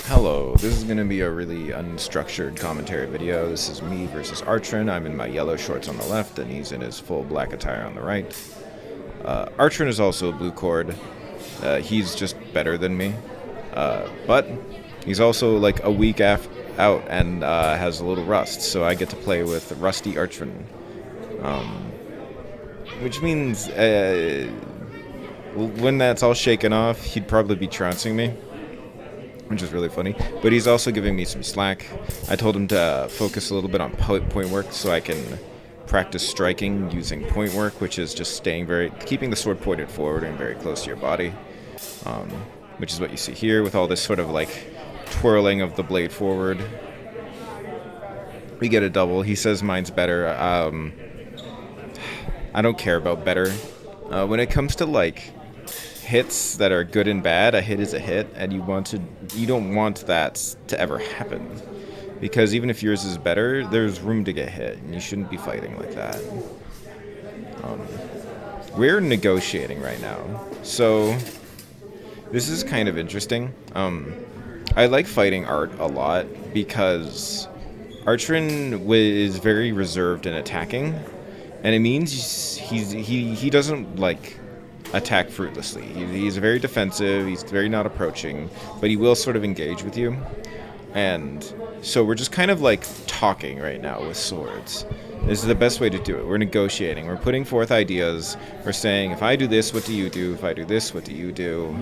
Hello, this is going to be a really unstructured commentary video. This is me versus Artrin. I'm in my yellow shorts on the left, and he's in his full black attire on the right. Artrin is also a blue cord. He's just better than me. But he's also like a week out and has a little rust, so I get to play with Rusty Artrin. Which means when that's all shaken off, he'd probably be trouncing me, which is really funny. But he's also giving me some slack. I told him to focus a little bit on point work so I can practice striking using point work, which is just keeping the sword pointed forward and very close to your body, which is what you see here with all this sort of like twirling of the blade forward. We get a double. He says mine's better. I don't care about better. When it comes to like hits that are good and bad, a hit is a hit, and you don't want that to ever happen, because even if yours is better, there's room to get hit, and you shouldn't be fighting like that. We're negotiating right now, so this is kind of interesting. I like fighting Art a lot because Artrin is very reserved in attacking, and it means he doesn't like attack fruitlessly. He's very defensive, he's very not approaching, but he will sort of engage with you. And so we're just kind of like talking right now with swords. This is the best way to do it. We're negotiating. We're putting forth ideas. We're saying, if I do this, what do you do? If I do this, what do you do?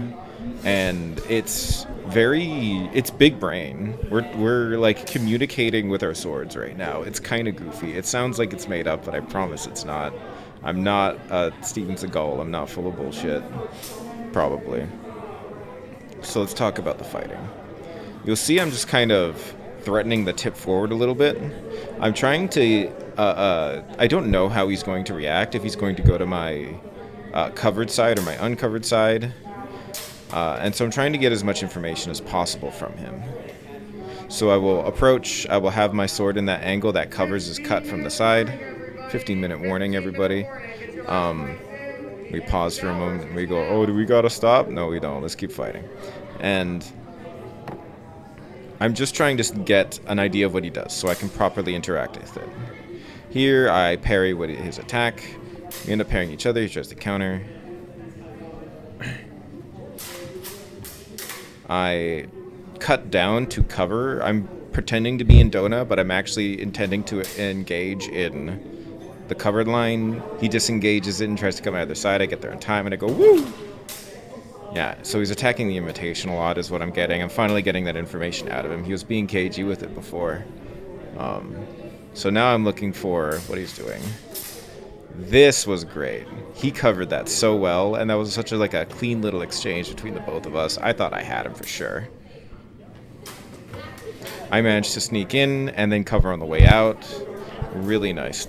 And it's big brain. We're like communicating with our swords right now. It's kind of goofy. It sounds like it's made up, but I promise it's not. I'm not Steven Seagal. I'm not full of bullshit. Probably. So let's talk about the fighting. You'll see I'm just kind of threatening the tip forward a little bit. I'm trying to... I don't know how he's going to react, if he's going to go to my covered side or my uncovered side. And so I'm trying to get as much information as possible from him. So I will approach. I will have my sword in that angle that covers his cut from the side. 15-minute warning, everybody. We pause for a moment and we go, oh, do we gotta stop? No, we don't. Let's keep fighting. And I'm just trying to get an idea of what he does so I can properly interact with it. Here, I parry his attack. We end up parrying each other. He tries to counter. I cut down to cover. I'm pretending to be in Dona, but I'm actually intending to engage in the covered line. He disengages it and tries to come out the other side. I get there in time and I go, woo! Yeah, so he's attacking the imitation a lot is what I'm getting. I'm finally getting that information out of him. He was being cagey with it before. So now I'm looking for what he's doing. This was great. He covered that so well, and that was such a clean little exchange between the both of us. I thought I had him for sure. I managed to sneak in and then cover on the way out. Really nice.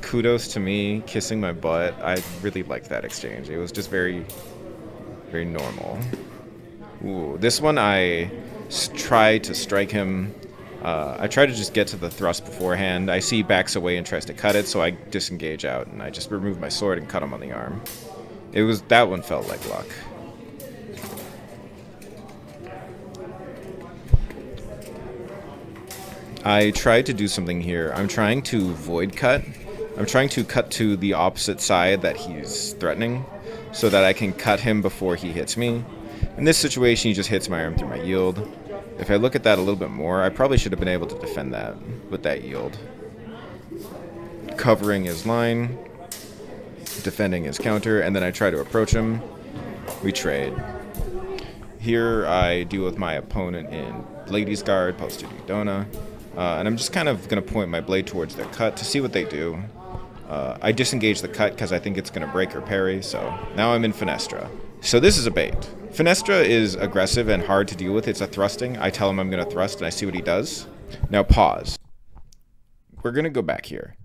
Kudos to me, kissing my butt. I really liked that exchange. It was just very, very normal. Ooh, this one I tried to strike him. I tried to just get to the thrust beforehand. I see he backs away and tries to cut it, so I disengage out and I just remove my sword and cut him on the arm. That one felt like luck. I tried to do something here. I'm trying to void cut. I'm trying to cut to the opposite side that he's threatening so that I can cut him before he hits me. In this situation, he just hits my arm through my yield. If I look at that a little bit more, I probably should have been able to defend that with that yield. Covering his line, defending his counter, and then I try to approach him. We trade. Here I deal with my opponent in Ladies Guard, post 2D Dona. And I'm just kind of going to point my blade towards their cut to see what they do. I disengage the cut because I think it's going to break or parry, so now I'm in Fenestra. So this is a bait. Fenestra is aggressive and hard to deal with. It's a thrusting. I tell him I'm going to thrust, and I see what he does. Now pause. We're going to go back here,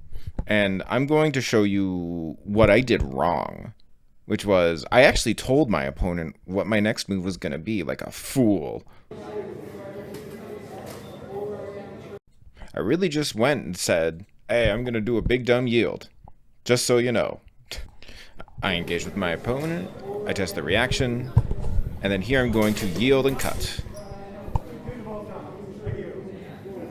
and I'm going to show you what I did wrong, which was I actually told my opponent what my next move was going to be, like a fool. I really just went and said, hey, I'm going to do a big dumb yield. Just so you know. I engage with my opponent. I test the reaction. And then here I'm going to yield and cut.